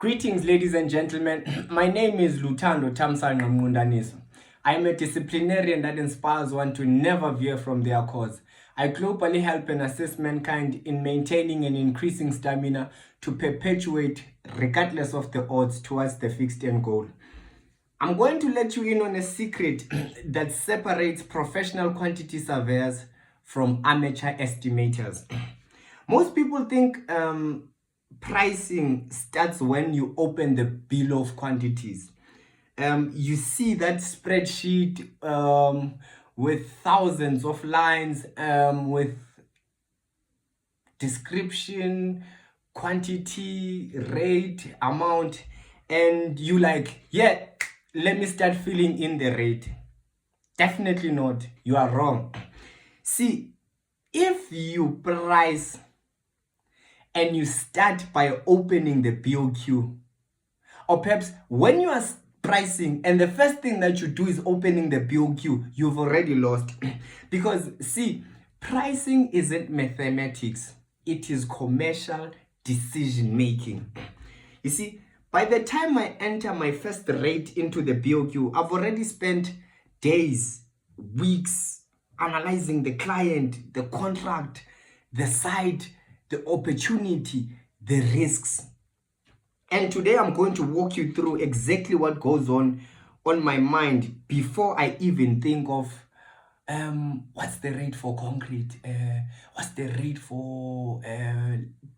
Greetings, ladies and gentlemen. My name is Lutando Tamsanga Mundaniso. I am a disciplinarian that inspires one to never veer from their course. I globally help and assist mankind in maintaining and increasing stamina to perpetuate, regardless of the odds, towards the fixed end goal. I'm going to let you in on a secret that separates professional quantity surveyors from amateur estimators. Most people think pricing starts when you open the Bill of Quantities. You see that spreadsheet with thousands of lines, with description, quantity, rate, amount, and you like, yeah, let me start filling in the rate. Definitely not. You are wrong. See, if you price and you start by opening the BOQ, or perhaps when you are pricing and the first thing that you do is opening the BOQ, you've already lost. Because see, pricing isn't mathematics, it is commercial decision making. You see, by the time I enter my first rate into the BOQ, I've already spent days, weeks analyzing the client, the contract, the site, the opportunity, the risks. And today I'm going to walk you through exactly what goes on my mind before I even think of what's the rate for concrete, what's the rate for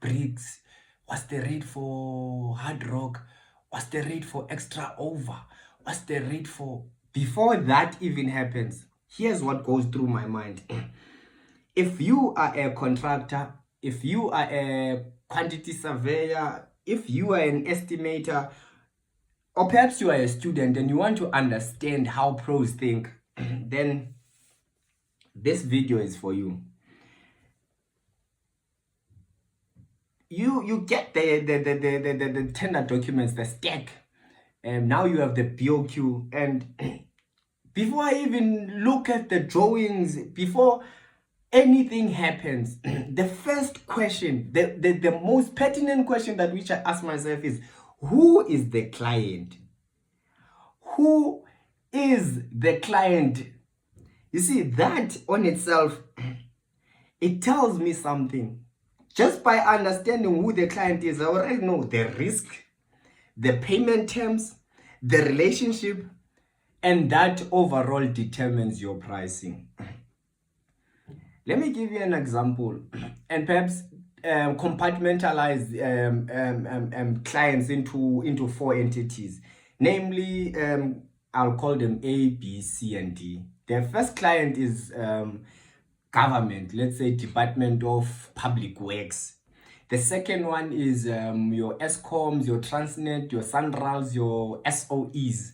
bricks, what's the rate for hard rock, what's the rate for extra over, what's the rate for... Before that even happens, here's what goes through my mind. If you are a contractor, if you are a quantity surveyor, if you are an estimator, or perhaps you are a student and you want to understand how pros think, then this video is for you. You get the tender documents, the stack, and now you have the BOQ. And before I even look at the drawings, before anything happens, the first question, the most pertinent question that which I ask myself is, who is the client? Who is the client? You see, that on itself, it tells me something. Just by understanding who the client is, I already know the risk, the payment terms, the relationship, and that overall determines your pricing. Let me give you an example, and perhaps compartmentalize clients into four entities. Namely, I'll call them A, B, C, and D. The first client is government, let's say Department of Public Works. The second one is your ESCOMs, your Transnet, your SANRALs, your SOEs,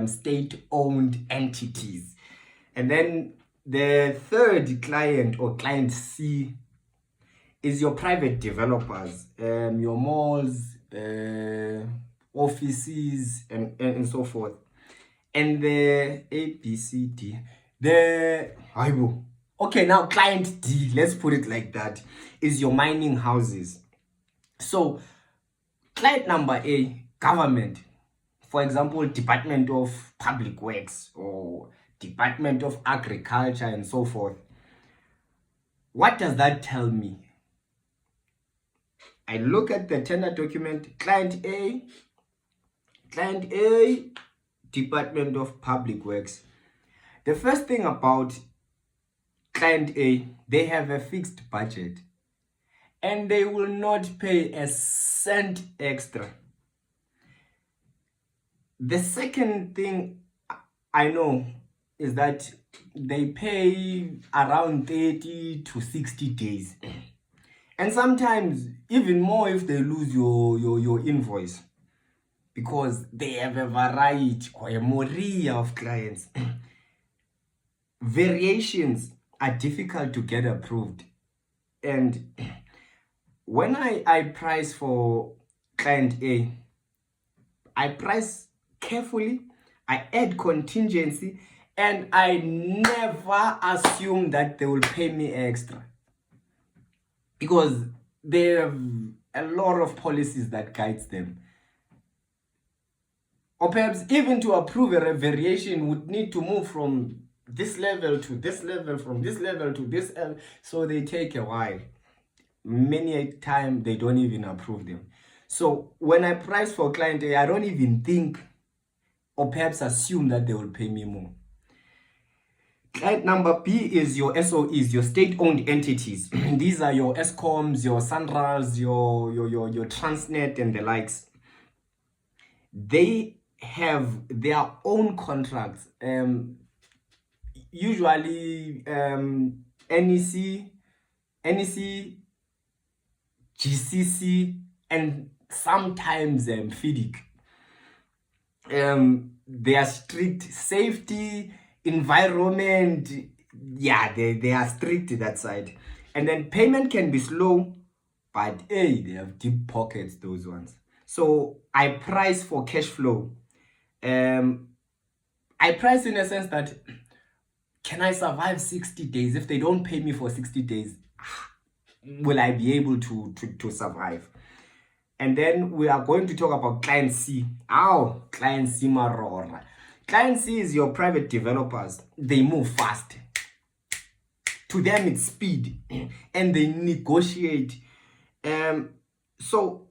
state-owned entities. And then the third client, or client C, is your private developers, your malls, offices, and so forth. And the A, B, C, D, okay, now client D, let's put it like that, is your mining houses. So client number A, government, for example, Department of Public Works or Department of Agriculture and so forth. What does that tell me? I look at the tender document, client A, Department of Public Works. The first thing about client A, they have a fixed budget and they will not pay a cent extra. The second thing I know is that they pay around 30 to 60 days. And sometimes even more if they lose your invoice, because they have a variety or a moria of clients. Variations are difficult to get approved. And when I price for client A, I price carefully, I add contingency, and I never assume that they will pay me extra, because they have a lot of policies that guides them. or perhaps even to approve a variation would need to move from this level to this level, from this level to this level, so they take a while. Many a time they don't even approve them. So when I price for client A, I don't even think or perhaps assume that they will pay me more. Client number B is your SOEs, your state-owned entities. These are your Escoms, your Sunrals, your Transnet and the likes. They have their own contracts. Usually NEC, GCC, and sometimes FIDIC. They are strict safety, environment. Yeah, they are strict that side. And then payment can be slow, but hey, they have deep pockets, those ones. So I price for cash flow. I price in a sense that, can I survive 60 days? If they don't pay me for 60 days, will I be able to survive? And then we are going to talk about client C. Client C marora. Client C is your private developers. They move fast. To them, it's speed. And they negotiate. So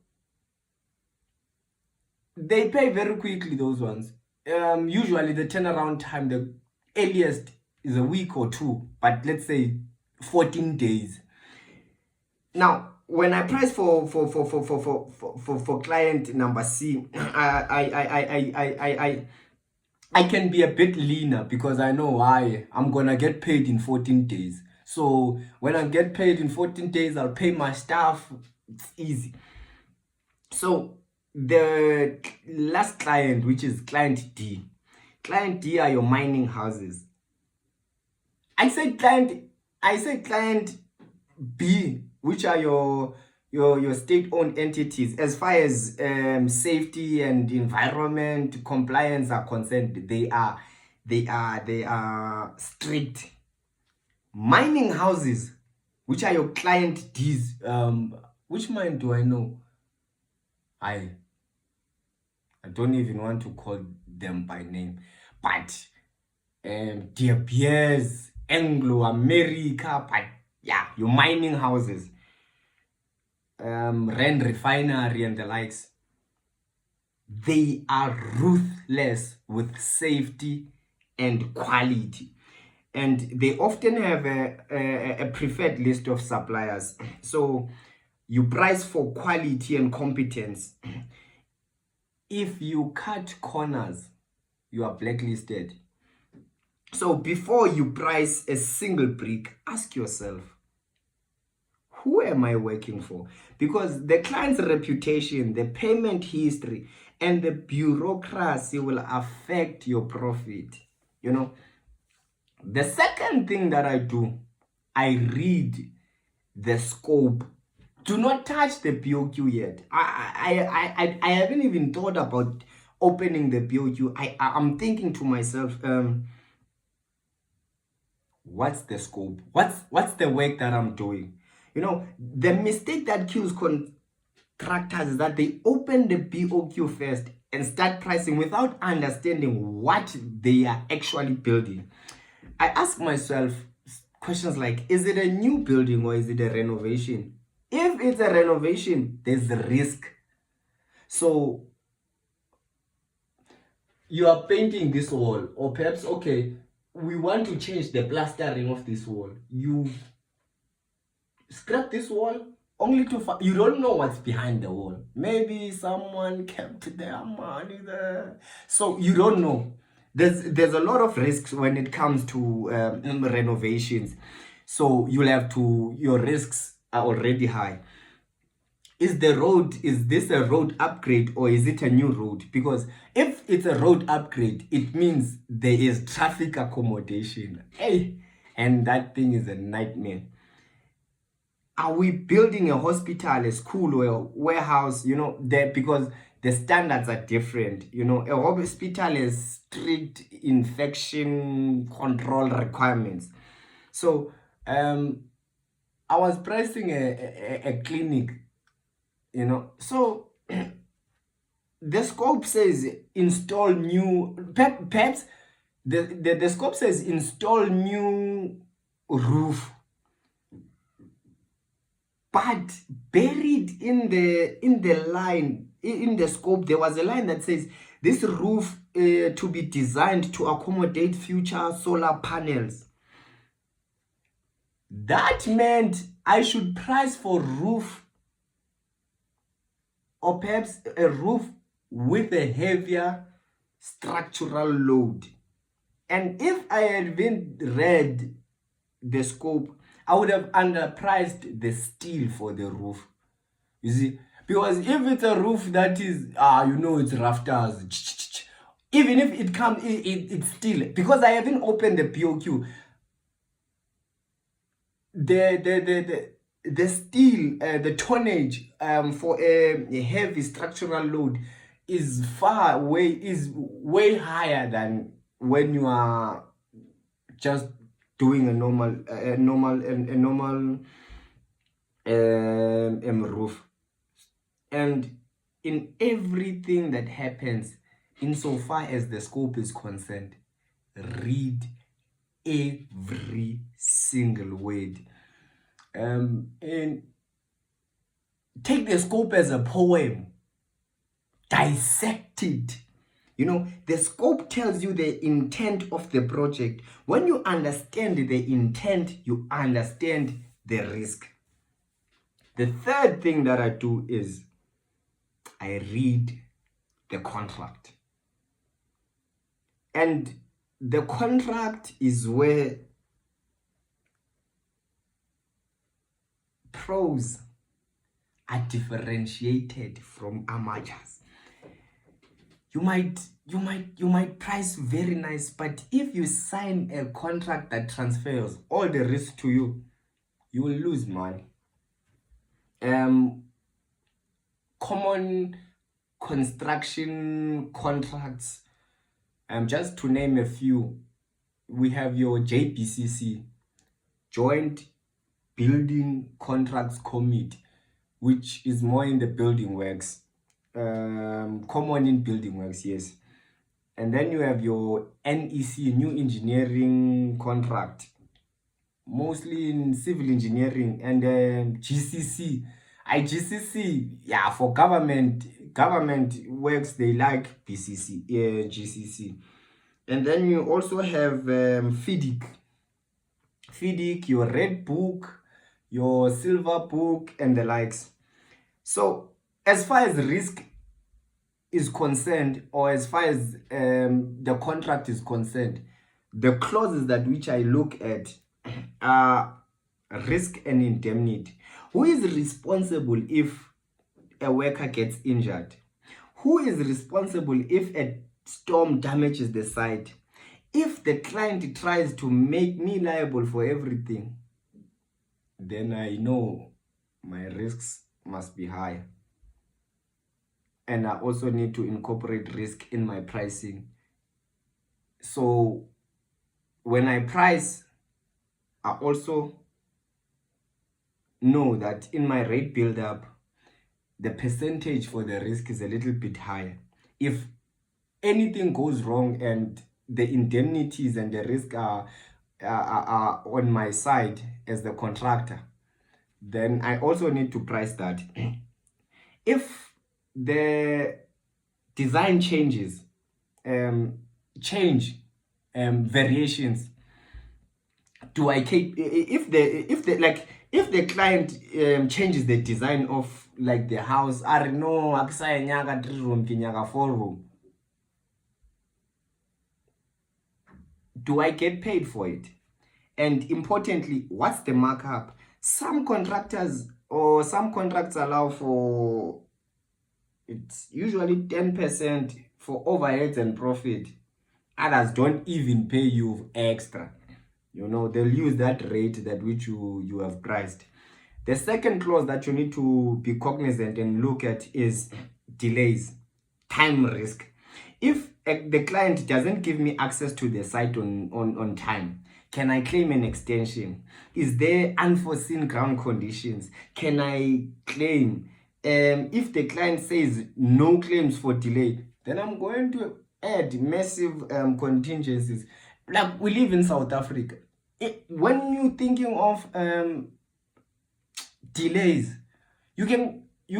they pay very quickly, those ones. Usually the turnaround time, the earliest is a week or two. But let's say 14 days. Now, when I price for client number C, I can be a bit leaner because I know why. I'm gonna get paid in 14 days. So when I get paid in 14 days, I'll pay my staff. It's easy. So the last client, which is client D. Client D are your mining houses. I said client B, which are your state-owned entities. As far as safety and environment compliance are concerned, they are strict. Mining houses, which are your client Ds. Which mine do I know? I don't even want to call them by name, but De Beers, Anglo America, but yeah, your mining houses, Rand Refinery and the likes, they are ruthless with safety and quality. And they often have a preferred list of suppliers. So you price for quality and competence. If you cut corners, you are blacklisted. So before you price a single brick, ask yourself, who am I working for? Because the client's reputation, the payment history, and the bureaucracy will affect your profit. You know, the second thing that I do, I read the scope. Do not touch the BOQ yet. I haven't even thought about opening the BOQ. I'm thinking to myself, what's the scope? What's the work that I'm doing? You know, the mistake that kills contractors is that they open the BOQ first and start pricing without understanding what they are actually building. I ask myself questions like, is it a new building or is it a renovation? If it's a renovation, there's a risk. So you are painting this wall, or perhaps, okay, we want to change the plastering of this wall. You scrap this wall only to you don't know what's behind the wall. Maybe someone kept their money there. So you don't know. There's a lot of risks when it comes to renovations. So you'll have to, your risks are already high. Is this a road upgrade or is it a new road? Because if it's a road upgrade, it means there is traffic accommodation. Hey, and that thing is a nightmare. Are we building a hospital, a school, or a warehouse? You know, because the standards are different. You know, a hospital has strict infection control requirements. So I was pricing a clinic, you know. So the scope says install new, perhaps the scope says install new roof, but buried in the line, in the scope, there was a line that says this roof to be designed to accommodate future solar panels. That meant I should price for roof, or perhaps a roof with a heavier structural load. And if I had been read the scope, I would have underpriced the steel for the roof. You see, because if it's a roof that is, it's rafters, even if it comes, it's steel. Because I haven't opened the BOQ, the steel, the tonnage for a heavy structural load is way higher than when you are just doing a normal roof. And in everything that happens, insofar as the scope is concerned, read every single word. And take the scope as a poem, dissect it. The scope tells you the intent of the project. When you understand the intent, you understand the risk. The third thing that I do is I read the contract. And the contract is where pros are differentiated from amateurs. You might price very nice, but if you sign a contract that transfers all the risk to you, you will lose money. Common construction contracts, just to name a few, we have your JBCC, Joint Building Contracts Committee, which is more in the building works, common in building works, yes. And then you have your NEC, New Engineering Contract, mostly in civil engineering, and GCC. GCC, yeah, for government works, they like GCC. And then you also have FIDIC, your red book, your silver book, and the likes. So as far as risk is concerned, or as far as the contract is concerned, the clauses that which I look at are risk and indemnity. Who is responsible if a worker gets injured? Who is responsible if a storm damages the site? If the client tries to make me liable for everything, then I know my risks must be high. And I also need to incorporate risk in my pricing. So when I price, I also know that in my rate build-up, the percentage for the risk is a little bit higher. If anything goes wrong and the indemnities and the risk are on my side as the contractor, then I also need to price that. If the design changes, variations, do I keep, if the client changes the design of like the house, I know akusaya nyaka 3-room nyaka 4-room, do I get paid for it? And importantly, what's the markup? Some contractors or some contracts allow for, it's usually 10% for overheads and profit. Others don't even pay you extra. They'll use that rate that which you have priced. The second clause that you need to be cognizant and look at is delays, time risk. If the client doesn't give me access to the site on time, can I claim an extension? Is there unforeseen ground conditions? Can I claim if the client says no claims for delay, then I'm going to add massive contingencies. Like, we live in South Africa. When you're thinking of delays, you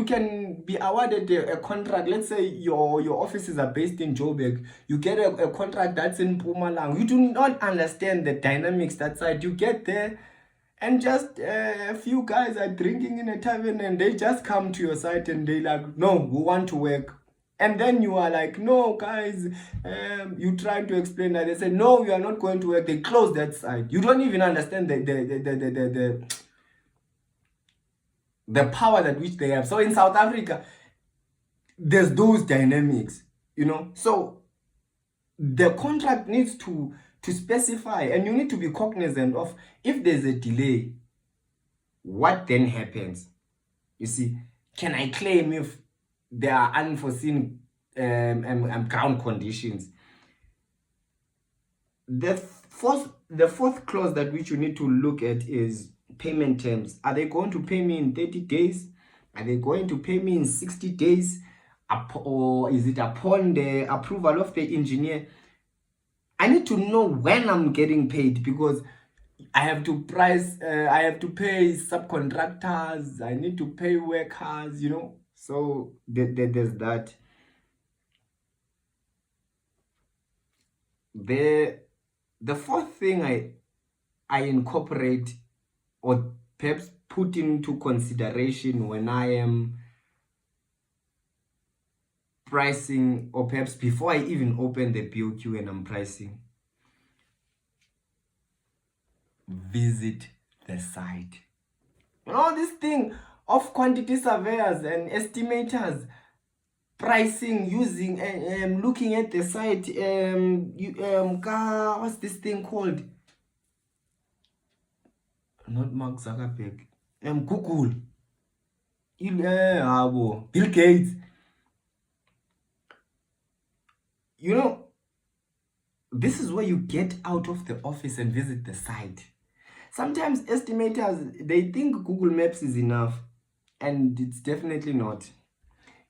can be awarded a contract. Let's say your offices are based in Joburg. You get a contract that's in Mpumalanga. You do not understand the dynamics that side. You get there, and just a few guys are drinking in a tavern, and they just come to your site and they like, no, we want to work. And then you are like, no, guys, you try to explain that. They say, no, we are not going to work. They close that site. You don't even understand the power that which they have. So in South Africa, there's those dynamics, So the contract needs to specify, and you need to be cognizant of, if there's a delay, what then happens? You see, can I claim if there are unforeseen ground conditions? The fourth clause that which you need to look at is payment terms. Are they going to pay me in 30 days? Are they going to pay me in 60 days? Or is it upon the approval of the engineer? I need to know when I'm getting paid, because I have to I have to pay subcontractors, I need to pay workers, So there's that. The fourth thing I incorporate, or perhaps put into consideration when I am pricing, or perhaps before I even open the BOQ and I'm pricing, visit the site. This thing of quantity surveyors and estimators pricing using looking at the site, what's this thing called? Not Mark Zuckerberg, Google, Bill Gates. This is where you get out of the office and visit the site. Sometimes estimators, they think Google Maps is enough, and it's definitely not.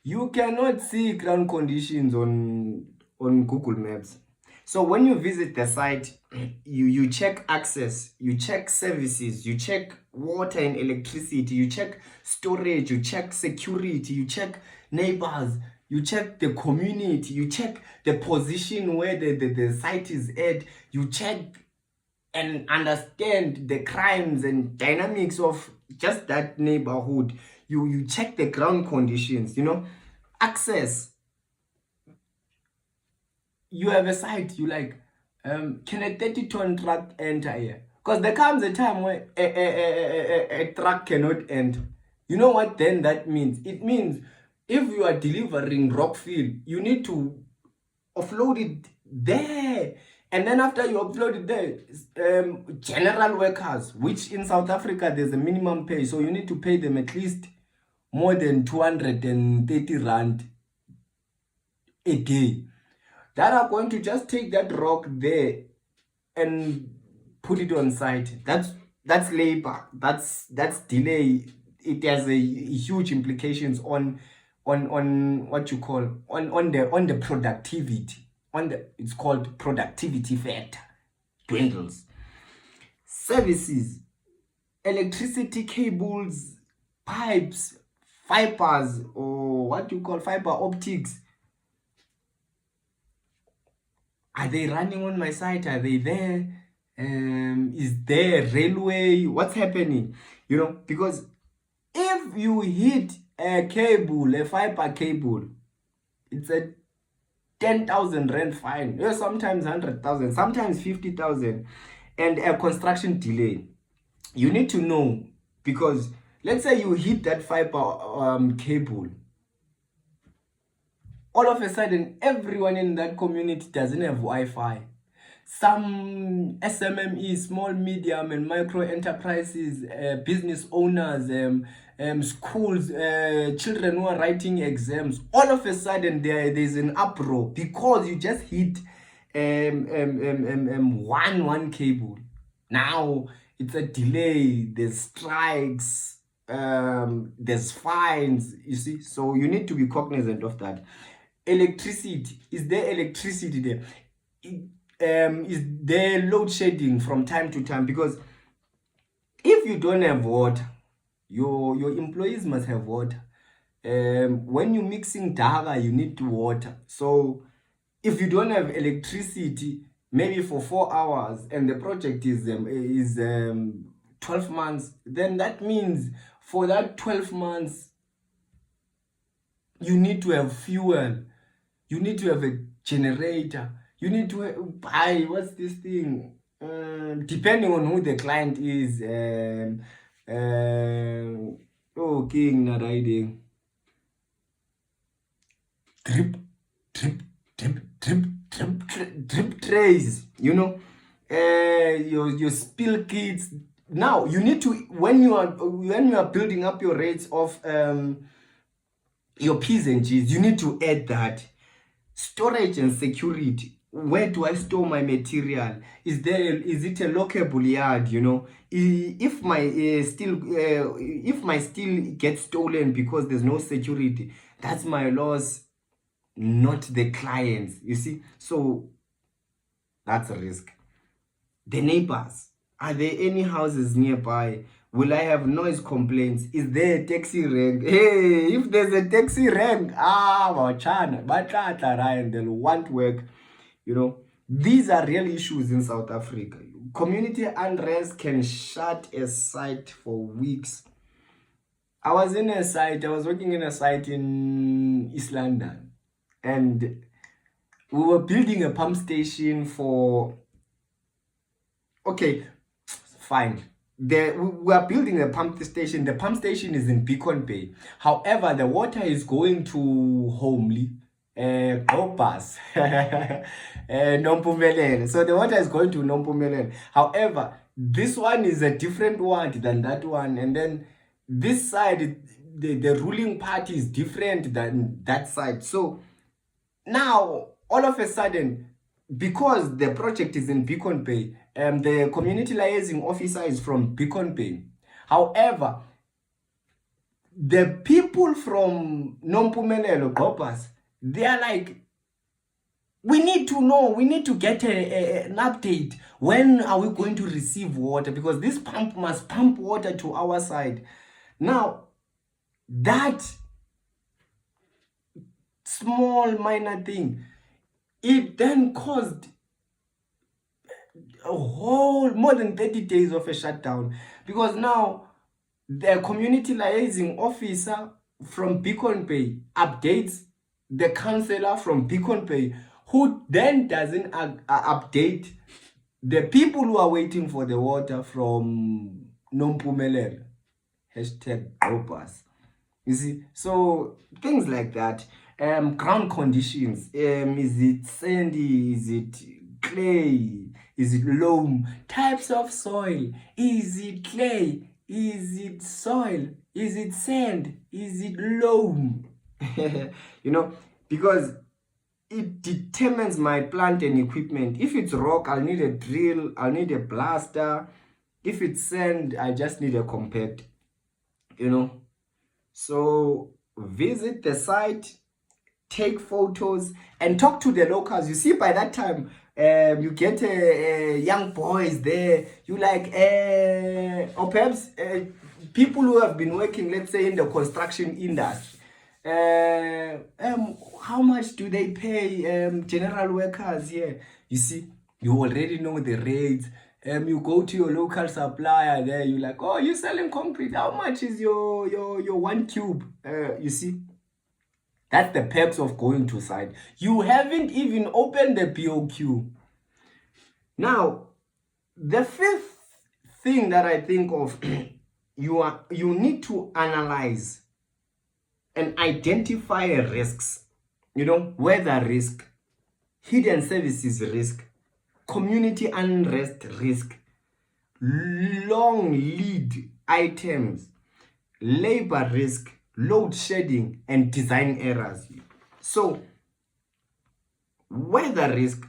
You cannot see ground conditions on Google Maps. So when you visit the site, you check access, you check services, you check water and electricity, you check storage, you check security, you check neighbors, you check the community, you check the position where the site is at, you check and understand the crimes and dynamics of just that neighborhood. You check the ground conditions, access. You have a site, you like, can a 30-ton truck enter here? Because there comes a time where a truck cannot enter. You know what then that means? It means if you are delivering rock fill, you need to offload it there. And then after you upload it there, general workers, which in South Africa there's a minimum pay, so you need to pay them at least more than 230 rand a day, that are going to just take that rock there and put it on site. That's labor. That's delay. It has a huge implications on what you call on the productivity. It's called productivity factor dwindles. Services, electricity cables, pipes, fibers, or what you call fiber optics. Are they running on my site? Are they there? Is there railway? What's happening? Because if you hit a cable, a fiber cable, it's a 10,000 rand fine. Sometimes 100,000, sometimes 50,000, and a construction delay. You need to know, because let's say you hit that fiber cable. All of a sudden, everyone in that community doesn't have Wi-Fi. Some SMME, small, medium, and micro enterprises, business owners, schools, children who are writing exams, all of a sudden there's an uproar because you just hit one cable. Now it's a delay, there's strikes, there's fines, you see. So you need to be cognizant of that. Electricity, is there electricity there? Is there load shedding from time to time? Because if you don't have water, your employees must have water. When you're mixing daga, you need to water. So if you don't have electricity, maybe for 4 hours, and the project is 12 months, then that means for that 12 months, you need to have fuel, you need to have a generator, you need to buy, what's this thing? Depending on who the client is. Oh, king not riding. Drip, drip, drip trays, you know, your spill kits. Now you need to, when you are building up your rates of your P's and G's, you need to add that storage and security. Where do I store my material? Is it a lockable yard? You know, if my steel gets stolen because there's no security, that's my loss, not the clients, you see. So that's a risk. The neighbors, are there any houses nearby? Will I have noise complaints? Is there a taxi rank? Hey, if there's a taxi rank, bachana, Ryan, they'll want work. You know, these are real issues in South Africa. Community unrest can shut a site for weeks. I was working in a site in East London, and we were building a pump station for, okay, fine. We are building a pump station. The pump station is in Beacon Bay. However, the water is going to Homely, Kopas, Nompumelele. So the water is going to Nompumelele. However, this one is a different ward than that one. And then this side, the ruling party is different than that side. So now, all of a sudden, because the project is in Beacon Bay, the community liaising officer is from Beacon Bay. However, the people from Nompumelelo, Gopas, they are like, we need to know, we need to get an update. When are we going to receive water? Because this pump must pump water to our side. Now, that small minor thing, it then caused a whole more than 30 days of a shutdown, because now the community liaising officer from Beacon Bay updates the councillor from Beacon Bay, who then doesn't update the people who are waiting for the water from Nompumelelo. #Opus. You see, so things like that. Ground conditions, is it sandy, is it clay, is it loam? Types of soil, is it clay, is it soil, is it sand, is it loam? You know, because it determines my plant and equipment. If it's rock, I'll need a drill, I'll need a blaster. If it's sand, I just need a compact, you know. So visit the site, take photos, and talk to the locals. You see, by that time, you get young boys there. You like, or perhaps people who have been working, let's say, in the construction industry. How much do they pay general workers here? You see, you already know the rates. You go to your local supplier there, you're like, oh, you're selling concrete, how much is your 1 cube? You see, that's the perks of going to site. You haven't even opened the BOQ. Now, the fifth thing that I think of, you need to analyze and identify risks. You know, weather risk, hidden services risk, community unrest risk, long lead items, labor risk, load shedding, and design errors. So, weather risk,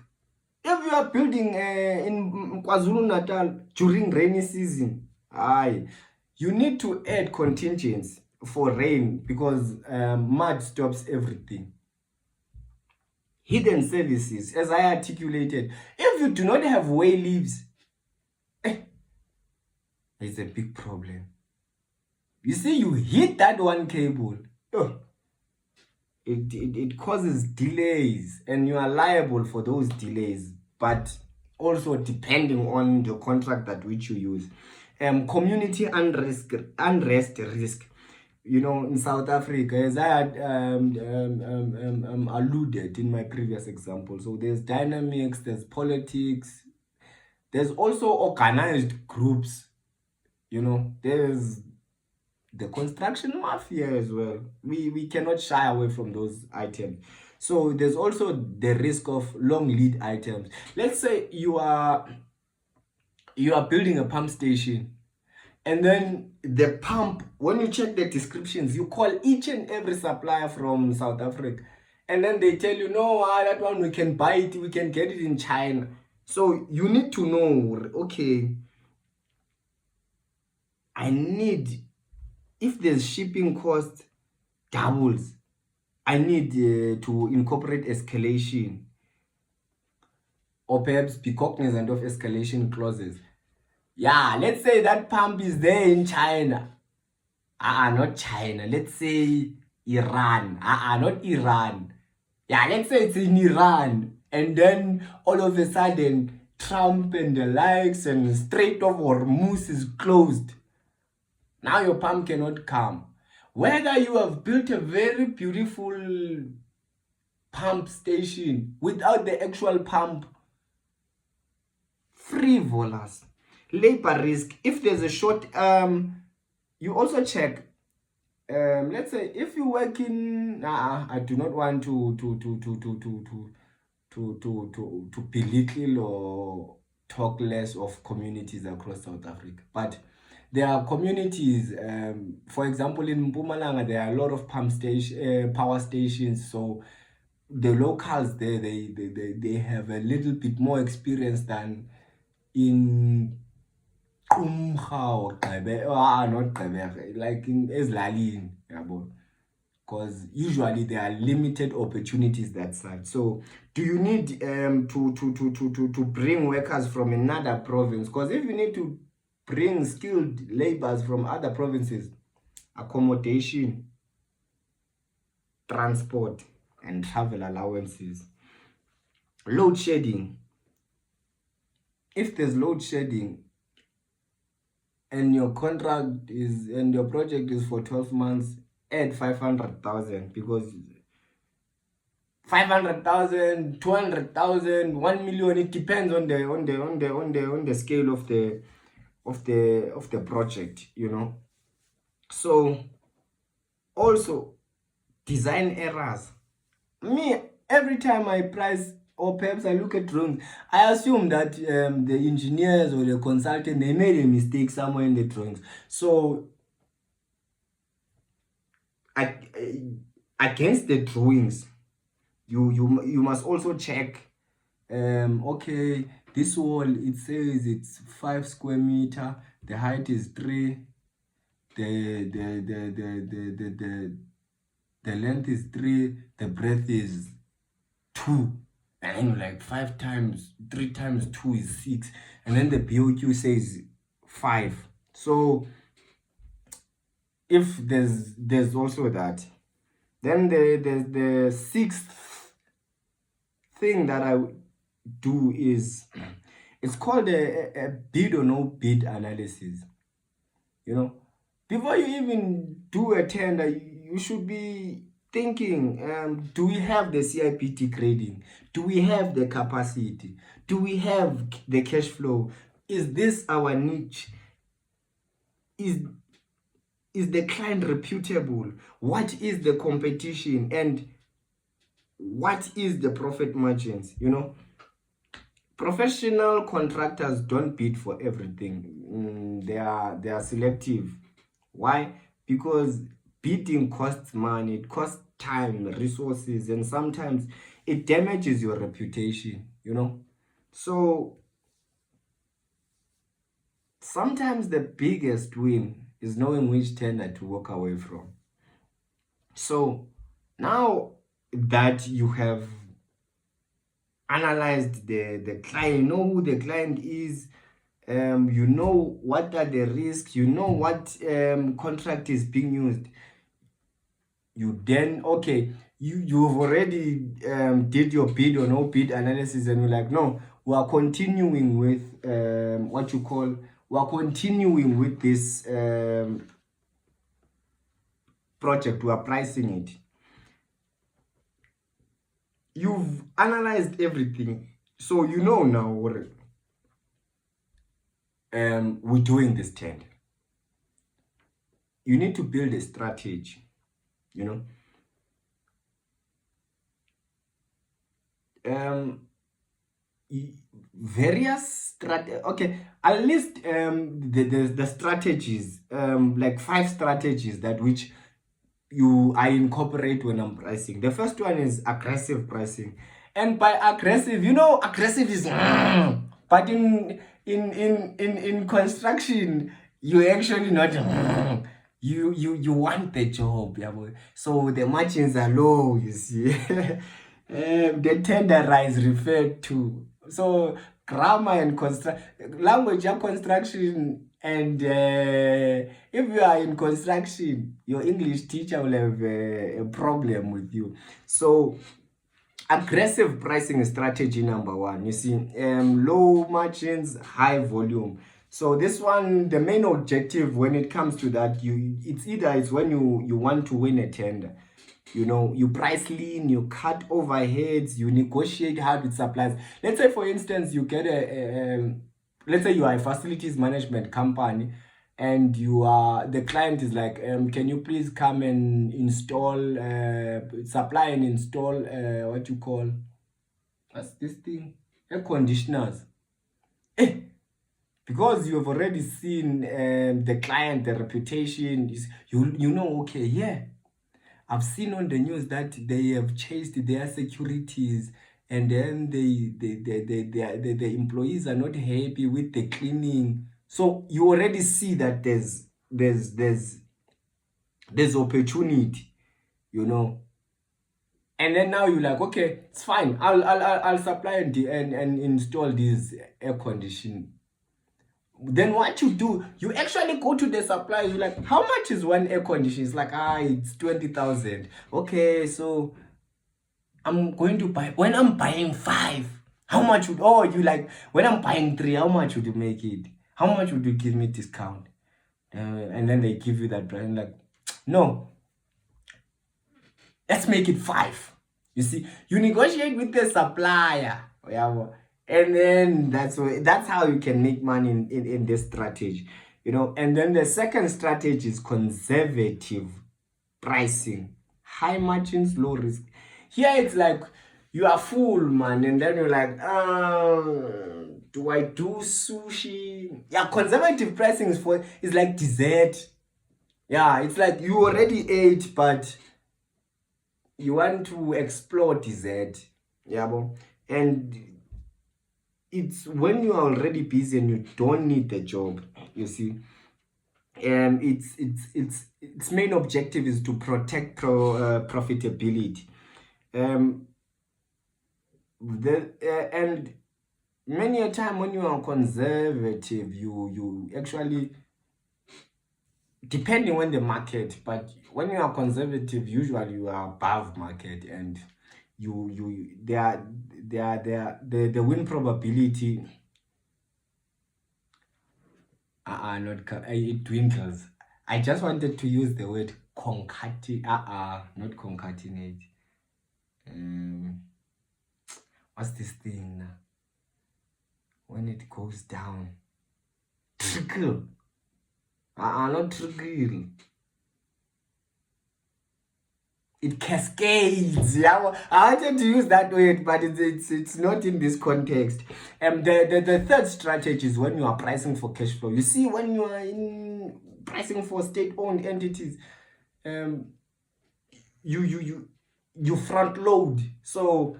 if you are building in KwaZulu-Natal during rainy season, You need to add contingents for rain because mud stops everything. Hidden services, as I articulated, if you do not have way leaves, it's a big problem. You see, you hit that one cable, it causes delays, and you are liable for those delays, but also depending on the contract that which you use. Community unrest risk. You know, in South Africa, as I had alluded in my previous example, so there's dynamics, there's politics, there's also organized groups. You know, there's the construction mafia as well. We cannot shy away from those items. So there's also the risk of long lead items. Let's say you are building a pump station, and then the pump, when you check the descriptions, you call each and every supplier from South Africa, and then they tell you, no, that one we can buy it, we can get it in China. So you need to know, okay, I need, if the shipping cost doubles, I need to incorporate escalation, or perhaps be cognizant of escalation clauses. Yeah, let's say that pump is there in China. Not China. Let's say Iran. Not Iran. Yeah, let's say it's in Iran. And then all of a sudden, Trump and the likes and Strait of Hormuz is closed. Now your pump cannot come. Whether you have built a very beautiful pump station without the actual pump, frivolous. Labor risk. If there's a short, you also check. Let's say if you work in, I do not want to belittle or talk less of communities across South Africa, but there are communities. For example, in Mpumalanga, there are a lot of power stations. So the locals there, they have a little bit more experience than in not like in Ezlalin, because usually there are limited opportunities that side. So do you need to bring workers from another province? Because if you need to bring skilled laborers from other provinces, accommodation, transport, and travel allowances. Load shedding. If there's load shedding and your contract is, and your project is for 12 months, add 500,000, because 500,000, 200,000, 1 million, it depends on the scale of the project, you know. So also design errors. Me, every time I price, or perhaps I look at drawings, I assume that the engineers or the consultant, they made a mistake somewhere in the drawings. So against the drawings, you must also check. Okay, this wall, it says it's 5 square meter, the height is 3, the length is 3, the breadth is 2, and like 5 times 3 times 2 is 6, and then the BOQ says 5. So if there's also that, then the sixth thing that I do is, it's called a bid or no bid analysis. You know, before you even do a tender, you should be thinking, do we have the CIPT grading? Do we have the capacity? Do we have the cash flow? Is this our niche? Is the client reputable? What is the competition? And what is the profit margins? You know, professional contractors don't bid for everything. They are selective. Why? Because bidding costs money, it costs time, resources, and sometimes it damages your reputation, you know. So sometimes the biggest win is knowing which tender to walk away from. So now that you have analyzed the client, you know who the client is, you know what are the risks, you know what contract is being used, you then, okay, you've already did your bid or no bid analysis, and you're like, no, we are continuing with we are continuing with this project, we are pricing it. You've analyzed everything, so you know now what we're doing this tender. You need to build a strategy, you know. Various okay, I'll list the strategies, like 5 strategies that which I incorporate when I'm pricing. The first one is aggressive pricing. And by aggressive, you know, aggressive is but in construction, you actually not you want the job, yeah, boy. So the margins are low, you see. The tenderize referred to. So grammar and language and construction, and if you are in construction, your English teacher will have a problem with you. So aggressive pricing strategy number 1, you see, low margins, high volume. So this one, the main objective when it comes to that, it's when you want to win a tender. You know, you price lean, you cut overheads, you negotiate hard with suppliers. Let's say, for instance, you get let's say you are a facilities management company, and the client is like, can you please come and install, supply and install, what you call, what's this thing? Air conditioners. Because you have already seen the client, the reputation, you know, okay, yeah, I've seen on the news that they have chased their securities, and then the employees are not happy with the cleaning. So you already see that there's opportunity, you know. And then now you're like, okay, it's fine. I'll supply and install this air conditioning. Then what you do, you actually go to the suppliers. You're like, how much is one air conditioner? It's like, it's 20,000. Okay, so I'm going to buy. When I'm buying 5, how much would? Oh, you like, when I'm buying 3, how much would you make it? How much would you give me discount? And then they give you that brand. Like, no, let's make it 5. You see, you negotiate with the supplier. Yeah. And then that's how you can make money in this strategy, you know. And then the second strategy is conservative pricing, high margins, low risk. Here it's like you are full, man, and then you're like, do I do sushi? Yeah, conservative pricing is like dessert. Yeah, it's like you already ate, but you want to explore dessert. Yeah, and it's when you are already busy and you don't need the job, you see. Its main objective is to protect profitability. And many a time when you are conservative, you actually, depending on the market, but when you are conservative, usually you are above market, and the win probability it dwindles. I just wanted to use the word concatenate, not concatenate. What's this thing now? When it goes down, trickle. Not trickle. It cascades. Yeah, I wanted to use that word, but it's not in this context. The third strategy is when you are pricing for cash flow. You see, when you are in pricing for state-owned entities, you front load. So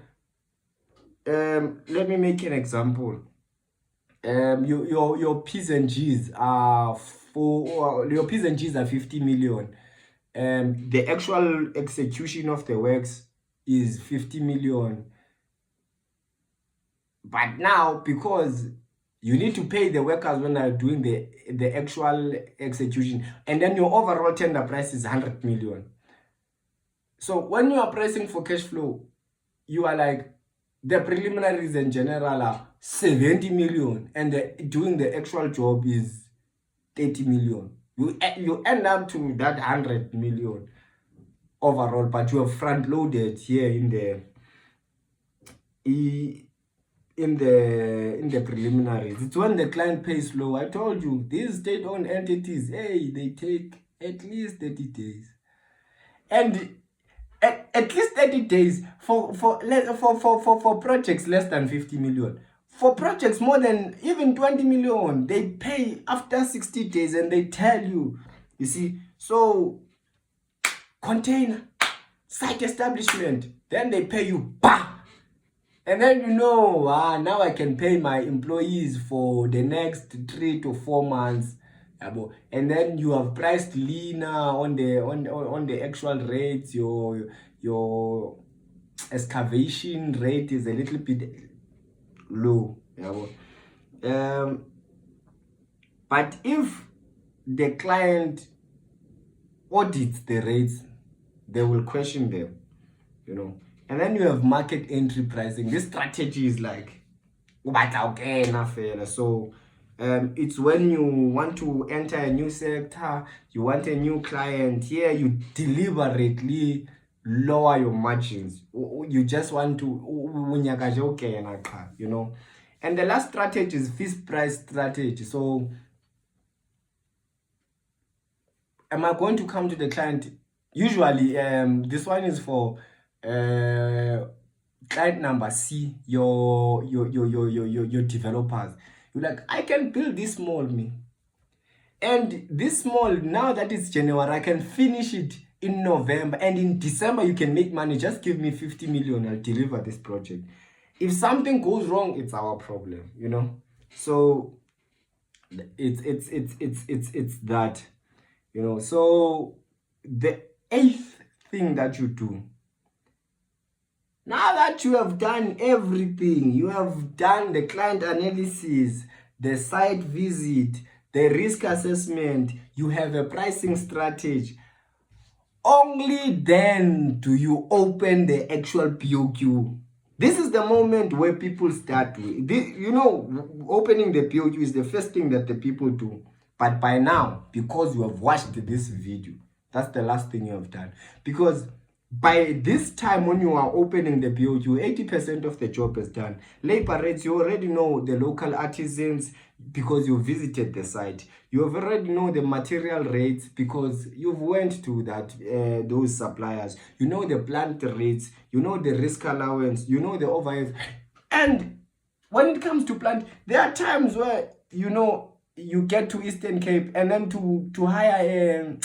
let me make an example. Your P's and G's are for your P's and G's are 50 million. The actual execution of the works is 50 million. But now, because you need to pay the workers when they're doing the actual execution, and then your overall tender price is 100 million. So when you are pricing for cash flow, you are like, the preliminaries in general are 70 million, and doing the actual job is 30 million. You end up to that 100 million overall, but you have front loaded here in the preliminaries. It's when the client pays low. I told you, these state-owned entities, hey, they take at least 30 days. And at least 30 days for projects less than 50 million. For projects more than even 20 million, they pay after 60 days, and they tell you see. So container, site establishment, then they pay you, bah! And then now I can pay my employees for the next 3 to 4 months. And then you have priced leaner on the actual rates. Your excavation rate is a little bit low. But if the client audits the rates, they will question them, And then you have market entry pricing. This strategy is like, so it's when you want to enter a new sector, you want a new client. Here you deliberately lower your margins. You just want to, And the last strategy is fixed price strategy. So am I going to come to the client? Usually, this one is for client number C, your developers. You're like, I can build this mall, and this mall, now that it's January, I can finish it in November, and in December you can make money. Just give me 50 million, I'll deliver this project. If something goes wrong, it's our problem, So it's that, So the 8th thing that you do, now that you have done everything, you have done the client analysis, the site visit, the risk assessment, you have a pricing strategy, only then do you open the actual BOQ. This is the moment where people start with opening the BOQ is the first thing that the people do. But by now, because you have watched this video, that's the last thing you have done. Because by this time, when you are opening the BOQ, 80% of the job is done. Labor rates, you already know the local artisans because you visited the site. You have already know the material rates because you've went to those suppliers. You know the plant rates, you know the risk allowance, you know the overhead. And when it comes to plant, there are times where, you get to Eastern Cape, and then to hire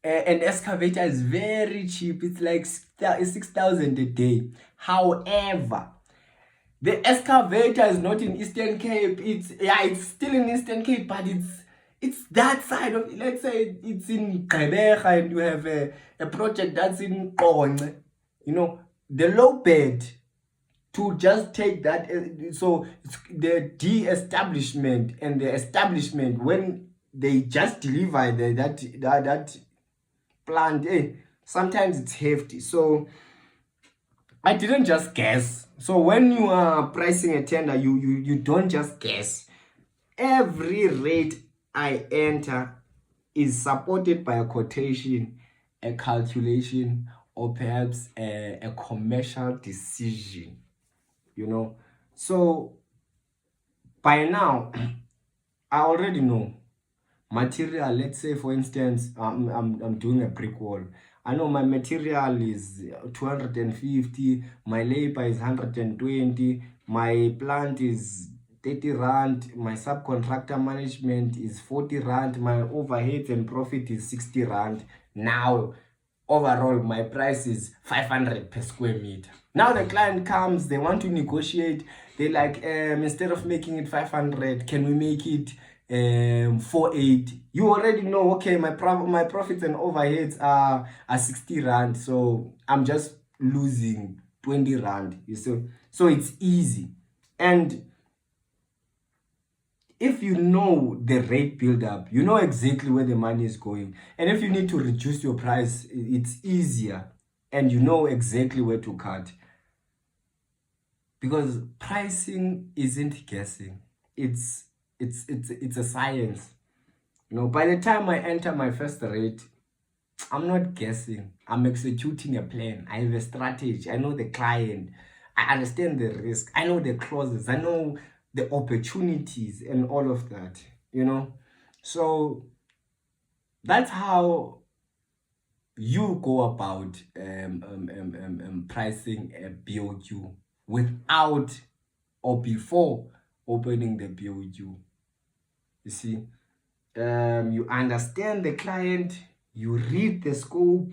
an excavator is very cheap. It's like 6,000 a day. However, the excavator is not in Eastern Cape. It's still in Eastern Cape, but it's that side of, let's say it's in Gqeberha, and you have a project that's in Qonce. The low bed to just take that. So it's the de-establishment and the establishment, when they just deliver that plant, sometimes it's hefty. So I didn't just guess. So when you are pricing a tender, you don't just guess. Every rate I enter is supported by a quotation, a calculation, or perhaps a commercial decision. So by now I already know material. Let's say, for instance, I'm doing a brick wall. I know my material is 250, my labor is 120, my plant is 30 rand, my subcontractor management is 40 rand, my overheads and profit is 60 rand. Now overall my price is 500 per square meter. Now the client comes, they want to negotiate. They like, instead of making it 500, can we make it 480, you already know, okay, my profits and overheads are 60 rand, so I'm just losing 20 rand, you see. So it's easy. And if you know the rate build up, you know exactly where the money is going. And if you need to reduce your price, it's easier, and you know exactly where to cut. Because pricing isn't guessing. It's a science. You know, by the time I enter my first rate, I'm not guessing. I'm executing a plan. I have a strategy. I know the client. I understand the risk. I know the clauses. I know the opportunities and all of that, you know. So that's how you go about pricing a BOQ without or before opening the BOQ. You see, you understand the client, you read the scope,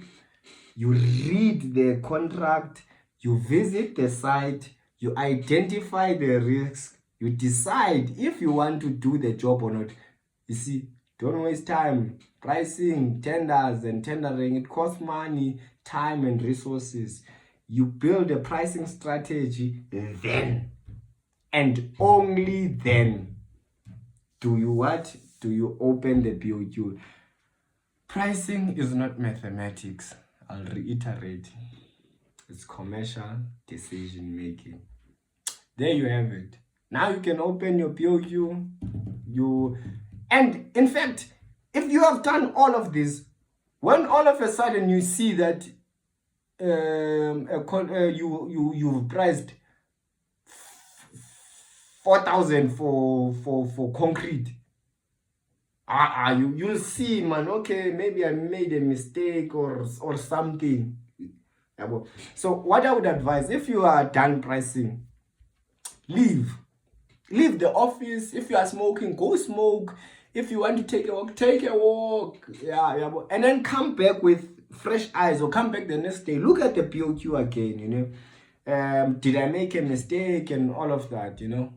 you read the contract, you visit the site, you identify the risks, you decide if you want to do the job or not. You see, don't waste time. Pricing, tenders and tendering, it costs money, time and resources. You build a pricing strategy, then and only then do you what? Do you open the BOQ. Pricing is not mathematics. I'll reiterate. It's commercial decision making. There you have it. Now you can open your BOQ. And in fact, if you have done all of this, when all of a sudden you see that you've priced 4,000 for concrete, you'll see, man, okay, maybe I made a mistake or something. So what I would advise, if you are done pricing, leave the office. If you are smoking, go smoke. If you want to take a walk. Yeah. And then come back with fresh eyes, or come back the next day, look at the BOQ again, you know. Did I make a mistake and all of that, you know.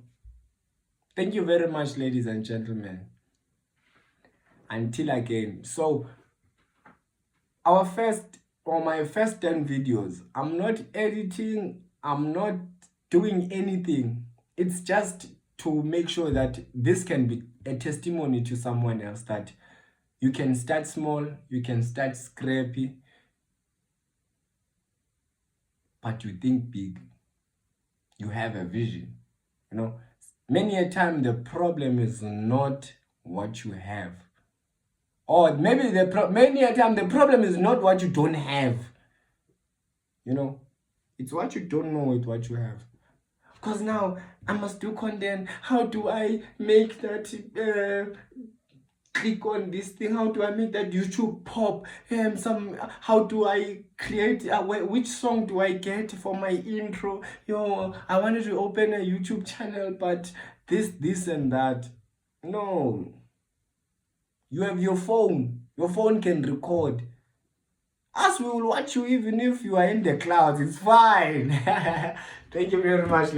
Thank you very much, ladies and gentlemen. Until again. So my first 10 videos, I'm not editing, I'm not doing anything. It's just to make sure that this can be a testimony to someone else, that you can start small, you can start scrappy, but you think big. You have a vision. You know, many a time the problem is not what you have. Or maybe many a time the problem is not what you don't have. You know, it's what you don't know with what you have. Because now I must do content. How do I make that click on this thing? How do I make that YouTube pop? How do I create which song do I get for my intro? I wanted to open a YouTube channel, but this and that. No. You have your phone. Your phone can record. Us, we will watch you even if you are in the clouds. It's fine. Thank you very much.